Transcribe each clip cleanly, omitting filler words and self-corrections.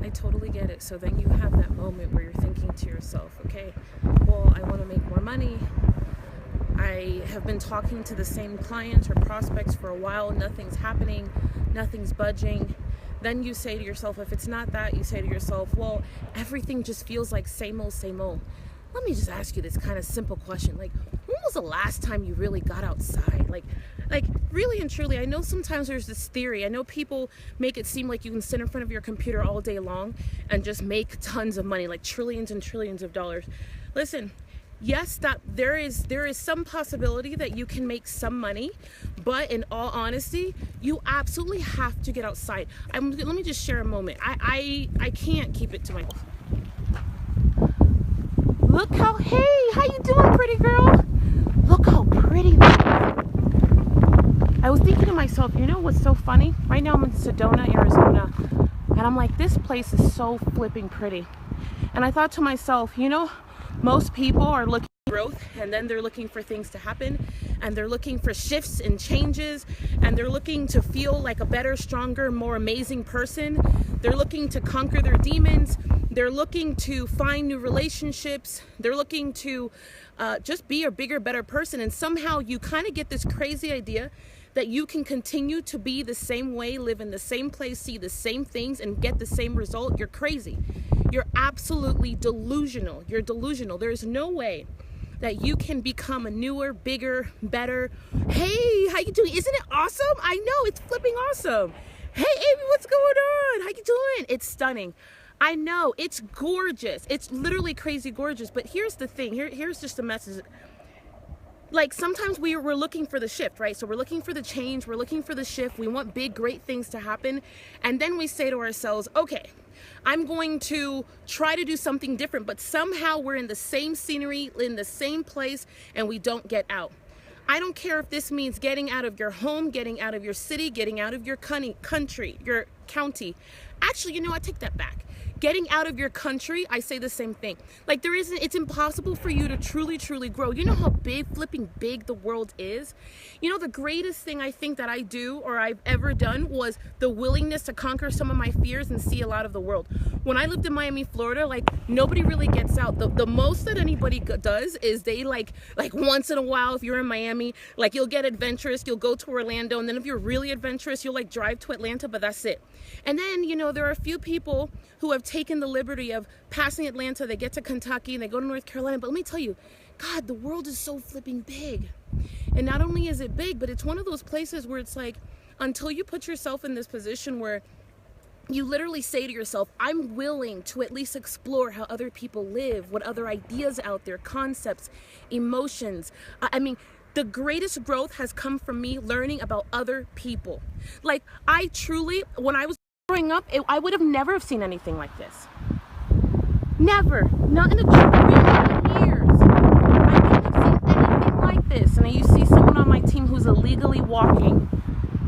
I totally get it. So then you have that moment where you're thinking to yourself, okay, well, I want to make more money. I have been talking to the same clients or prospects for a while. Nothing's happening. Nothing's budging. Then you say to yourself, if it's not that, you say to yourself, well, everything just feels like same old, same old. Let me just ask you this kind of simple question. Like, when was the last time you really got outside? Like really and truly, I know sometimes there's this theory. I know people make it seem like you can sit in front of your computer all day long and just make tons of money, like trillions and trillions of dollars. Listen, yes, that there is some possibility that you can make some money, but in all honesty, you absolutely have to get outside. Let me just share a moment. I can't keep it to myself. Look how you doing, pretty girl? Look how pretty. I was thinking to myself, you know what's so funny? Right now I'm in Sedona, Arizona, and I'm like, this place is so flipping pretty. And I thought to myself, you know, most people are looking for growth, and then they're looking for things to happen, and they're looking for shifts and changes, and they're looking to feel like a better, stronger, more amazing person. They're looking to conquer their demons. They're looking to find new relationships. They're looking to just be a bigger, better person. And somehow you kind of get this crazy idea that you can continue to be the same way, live in the same place, see the same things, and get the same result. You're crazy. You're absolutely delusional. You're delusional. There's no way that you can become a newer, bigger, better. Hey, how you doing? Isn't it awesome? I know, it's flipping awesome. Hey, Amy, what's going on? How you doing? It's stunning. I know, it's gorgeous. It's literally crazy gorgeous. But here's the thing. Here's just a message. Like, sometimes we're looking for the shift, right? So we're looking for the change. We're looking for the shift. We want big, great things to happen. And then we say to ourselves, okay, I'm going to try to do something different. But somehow we're in the same scenery, in the same place, and we don't get out. I don't care if this means getting out of your home, getting out of your city, getting out of your country, your county. Actually, you know, I take that back. Getting out of your country, I say the same thing. Like, it's impossible for you to truly, truly grow. You know how flipping big the world is? You know, the greatest thing I think that I do or I've ever done was the willingness to conquer some of my fears and see a lot of the world. When I lived in Miami, Florida, like, nobody really gets out. The most that anybody does is they like once in a while, if you're in Miami, like, you'll get adventurous, you'll go to Orlando, and then if you're really adventurous, you'll like drive to Atlanta, but that's it. And then, you know, there are a few people who have taken the liberty of passing Atlanta, they get to Kentucky, and they go to North Carolina. But let me tell you, God, the world is so flipping big. And not only is it big, but it's one of those places where it's like, until you put yourself in this position where you literally say to yourself, I'm willing to at least explore how other people live, what other ideas out there, concepts, emotions. I mean, the greatest growth has come from me learning about other people. Like, I truly, when I was growing up, I would have never have seen anything like this. Never. Not in a trillion years. I wouldn't have seen anything like this. And you see someone on my team who's illegally walking.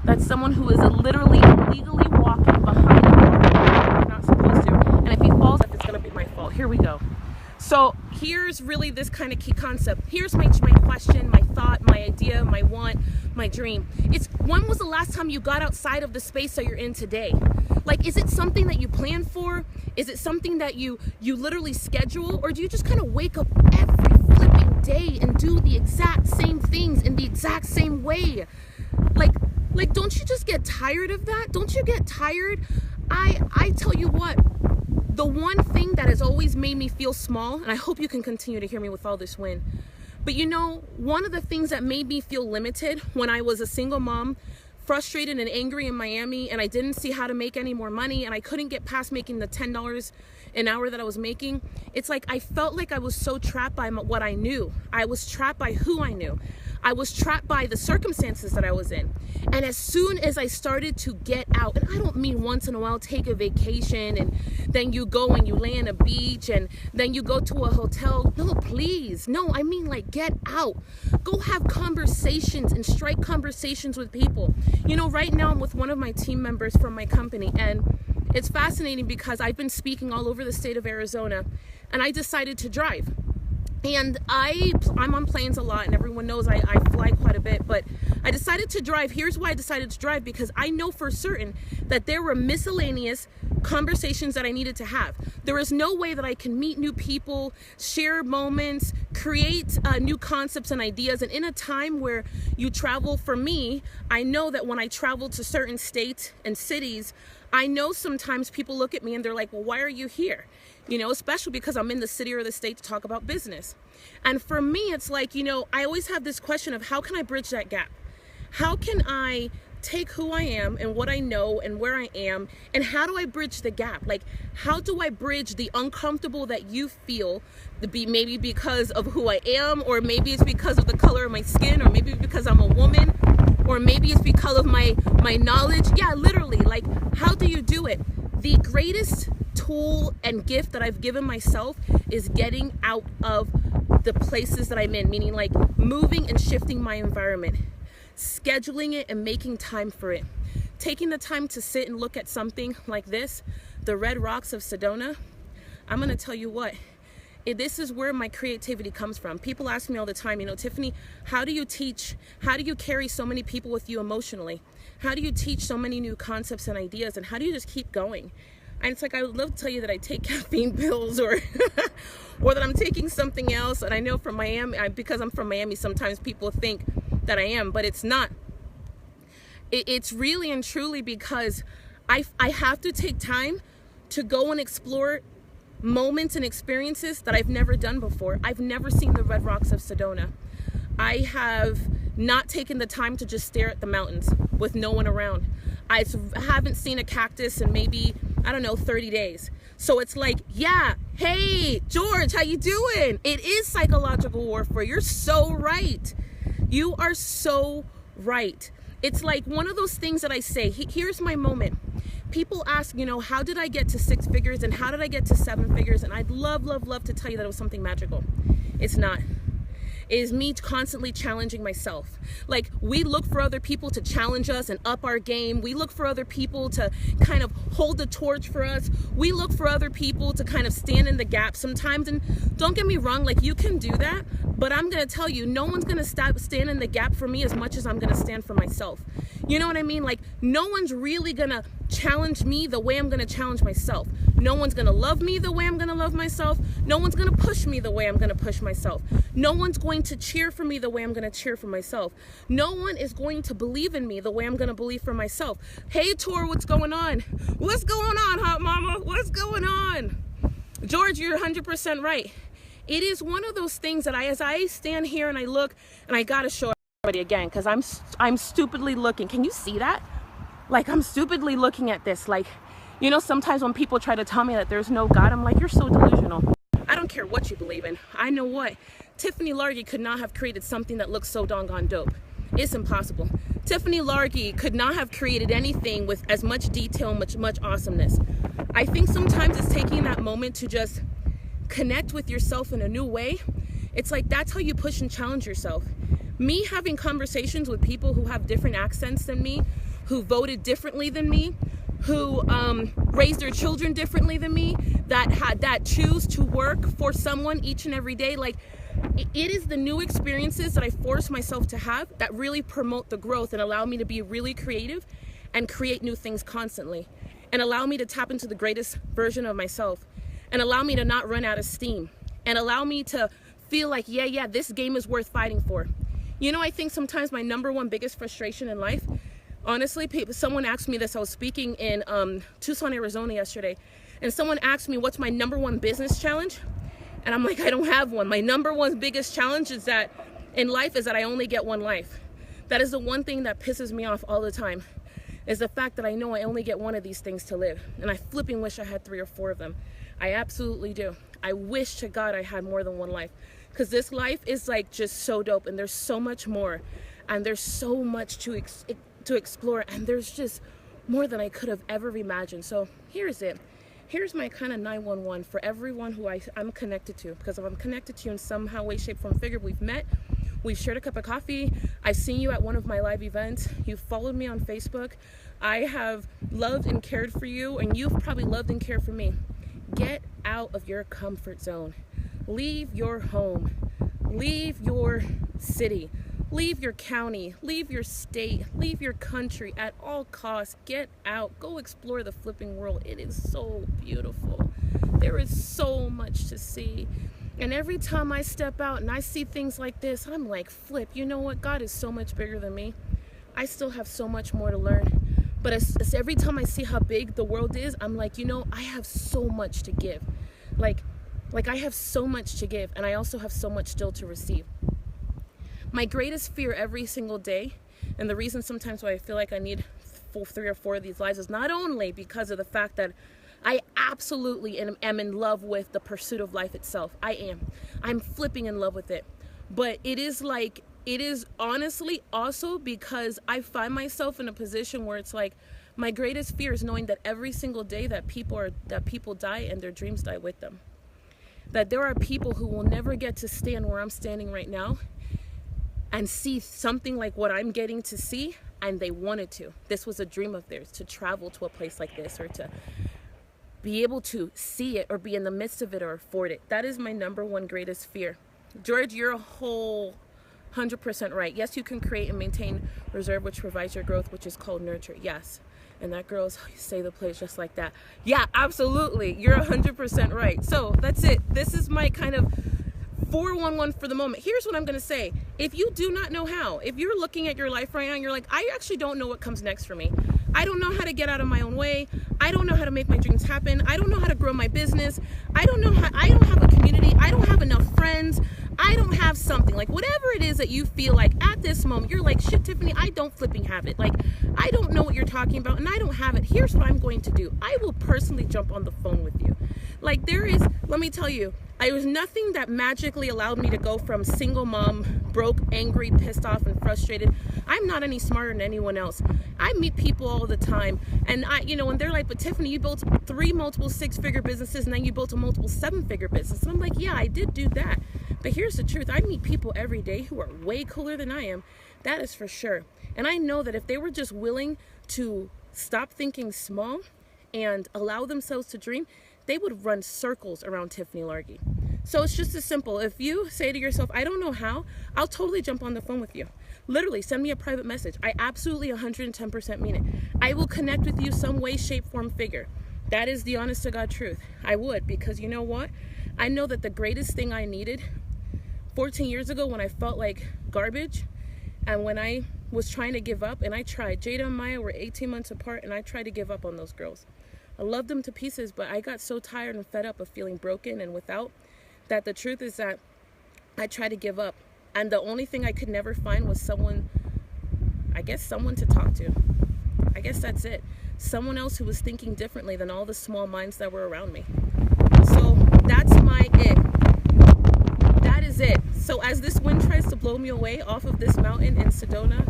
That's someone who is literally illegally walking behind a wall. You're not supposed to. And if he falls, it's going to be my fault. Here we go. So here's really this kind of key concept. Here's my question, my thought, my idea, my want, my dream. It's, when was the last time you got outside of the space that you're in today? Like, is it something that you plan for? Is it something that you literally schedule? Or do you just kind of wake up every flipping day and do the exact same things in the exact same way? Like, don't you just get tired of that? Don't you get tired? I tell you what, the one thing that has always made me feel small, and I hope you can continue to hear me with all this win, but you know, one of the things that made me feel limited when I was a single mom, frustrated and angry in Miami, and I didn't see how to make any more money, and I couldn't get past making the $10 an hour that I was making, it's like I felt like I was so trapped by what I knew. I was trapped by who I knew. I was trapped by the circumstances that I was in. And as soon as I started to get out, and I don't mean once in a while take a vacation and then you go and you lay on a beach and then you go to a hotel. No, please. No, I mean, like, get out. Go have conversations and strike conversations with people. You know, right now I'm with one of my team members from my company, and it's fascinating because I've been speaking all over the state of Arizona, and I decided to drive. And I'm on planes a lot, and everyone knows I fly quite a bit, but I decided to drive. Here's why I decided to drive, because I know for certain that there were miscellaneous conversations that I needed to have. There is no way that I can meet new people, share moments, create new concepts and ideas. And in a time where you travel, for me, I know that when I travel to certain states and cities, I know sometimes people look at me and they're like, well, why are you here? You know, especially because I'm in the city or the state to talk about business. And for me, it's like, you know, I always have this question of how can I bridge that gap? How can I take who I am and what I know and where I am, and how do I bridge the gap? Like, how do I bridge the uncomfortable that you feel, maybe because of who I am, or maybe it's because of the color of my skin, or maybe because I'm a woman, or maybe it's because of my knowledge. Yeah, literally, like, how do you do it? The greatest tool and gift that I've given myself is getting out of the places that I'm in, meaning like moving and shifting my environment, scheduling it and making time for it, taking the time to sit and look at something like this, the Red Rocks of Sedona. I'm gonna tell you what, this is where my creativity comes from. People ask me all the time, you know, Tiffany, how do you teach? How do you carry so many people with you emotionally? How do you teach so many new concepts and ideas? And how do you just keep going? And it's like, I would love to tell you that I take caffeine pills or or that I'm taking something else. And I know from Miami, because I'm from Miami, sometimes people think that I am, but it's not. It's really and truly because I have to take time to go and explore moments and experiences that I've never done before. I've never seen the Red Rocks of Sedona. I have not taken the time to just stare at the mountains with no one around. I haven't seen a cactus in maybe, I don't know, 30 days. So it's like, yeah, hey, George, how you doing? It is psychological warfare. You're so right. You are so right. It's like one of those things that I say, here's my moment. People ask, you know, how did I get to 6 figures and how did I get to 7 figures? And I'd love to tell you that it was something magical. It's not. It is me constantly challenging myself. Like, we look for other people to challenge us and up our game. We look for other people to kind of hold the torch for us. We look for other people to kind of stand in the gap sometimes. And don't get me wrong, like, you can do that, but I'm gonna tell you, no one's gonna stand in the gap for me as much as I'm gonna stand for myself. You know what I mean? Like, no one's really gonna challenge me the way I'm gonna challenge myself. No one's gonna love me the way I'm gonna love myself. No one's gonna push me the way I'm gonna push myself. No one's going to cheer for me the way I'm gonna cheer for myself. No one is going to believe in me the way I'm gonna believe for myself. Hey, Tor, what's going on? What's going on, hot mama? What's going on? George, you're 100% right. It is one of those things that as I stand here and I look, and I gotta show everybody again, because I'm stupidly looking. Can you see that? Like, I'm stupidly looking at this. Like, you know, sometimes when people try to tell me that there's no God, I'm like, you're so delusional. I don't care what you believe in. I know what. Tiffany Largie could not have created something that looks so doggone dope. It's impossible. Tiffany Largie could not have created anything with as much detail, much awesomeness. I think sometimes it's taking that moment to just connect with yourself in a new way. It's like, that's how you push and challenge yourself. Me having conversations with people who have different accents than me, who voted differently than me, who raised their children differently than me, that choose to work for someone each and every day. Like, it is the new experiences that I force myself to have that really promote the growth and allow me to be really creative and create new things constantly, and allow me to tap into the greatest version of myself, and allow me to not run out of steam, and allow me to feel like, yeah, this game is worth fighting for. You know, I think sometimes my #1 biggest frustration in life, honestly, someone asked me this. I was speaking in Tucson, Arizona yesterday, and someone asked me what's my #1 business challenge, and I'm like, I don't have one. My #1 biggest challenge is that in life is that I only get one life. That is the one thing that pisses me off all the time, is the fact that I know I only get one of these things to live, and I flipping wish I had 3 or 4 of them. I absolutely do. I wish to God I had more than one life, because this life is like just so dope, and there's so much more, and there's so much to explore, and there's just more than I could have ever imagined. So here's it. Here's my kind of 911 for everyone who I'm connected to, because if I'm connected to you in somehow, way, shape, form, figure, we've met, we've shared a cup of coffee, I've seen you at one of my live events, you've followed me on Facebook, I have loved and cared for you, and you've probably loved and cared for me. Get out of your comfort zone. Leave your home, leave your city, leave your county, leave your state, leave your country at all costs. Get out, go explore the flipping world. It is so beautiful. There is so much to see. And every time I step out and I see things like this, I'm like, flip, you know what? God is so much bigger than me. I still have so much more to learn. But as every time I see how big the world is, I'm like, you know, I have so much to give. Like I have so much to give, and I also have so much still to receive. My greatest fear every single day, and the reason sometimes why I feel like I need 3 or 4 of these lives, is not only because of the fact that I absolutely am in love with the pursuit of life itself. I'm flipping in love with it. But it is honestly also because I find myself in a position where it's like, my greatest fear is knowing that every single day that people die and their dreams die with them. That there are people who will never get to stand where I'm standing right now and see something like what I'm getting to see, and they wanted to. This was a dream of theirs, to travel to a place like this, or to be able to see it, or be in the midst of it, or afford it. That is my number one greatest fear. George, you're a whole 100% right. Yes, you can create and maintain reserve, which provides your growth, which is called nurture. Yes. And that girl's say the place just like that. Yeah, absolutely. You're 100% right. So that's it. This is my kind of 411 for the moment. Here's what I'm going to say. If you do not know how, if you're looking at your life right now and you're like, I actually don't know what comes next for me. I don't know how to get out of my own way. I don't know how to make my dreams happen. I don't know how to grow my business. I don't have a community. I don't have enough friends. I don't have something. Like, whatever it is that you feel like at this moment, you're like, shit, Tiffany, I don't flipping have it. Like, I don't know what you're talking about, and I don't have it. Here's what I'm going to do. I will personally jump on the phone with you. Like, let me tell you, there was nothing that magically allowed me to go from single mom, broke, angry, pissed off, and frustrated. I'm not any smarter than anyone else. I meet people all the time, and and they're like, but Tiffany, you built 3 multiple 6-figure businesses, and then you built a multiple 7-figure business. And I'm like, yeah, I did do that. But here's the truth. I meet people every day who are way cooler than I am. That is for sure. And I know that if they were just willing to stop thinking small and allow themselves to dream, they would run circles around Tiffany Largie. So it's just as simple. If you say to yourself, I don't know how, I'll totally jump on the phone with you. Literally, send me a private message. I absolutely 110% mean it. I will connect with you some way, shape, form, figure. That is the honest to God truth. I would, because you know what? I know that the greatest thing I needed 14 years ago, when I felt like garbage and when I was trying to give up, and I tried. Jada and Maya were 18 months apart, and I tried to give up on those girls. I loved them to pieces, but I got so tired and fed up of feeling broken and without, that the truth is that I tried to give up. And the only thing I could never find was someone to talk to. I guess that's it. Someone else who was thinking differently than all the small minds that were around me. So that's my it. That is it. So as this wind tries to blow me away off of this mountain in Sedona,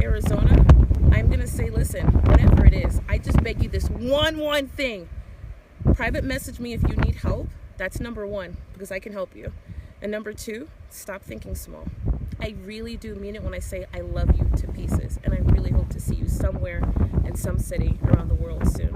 Arizona, I'm going to say, listen, whatever it is, I just beg you this one thing. Private message me if you need help. That's number 1, because I can help you. And number 2, stop thinking small. I really do mean it when I say I love you to pieces. And I really hope to see you somewhere in some city around the world soon.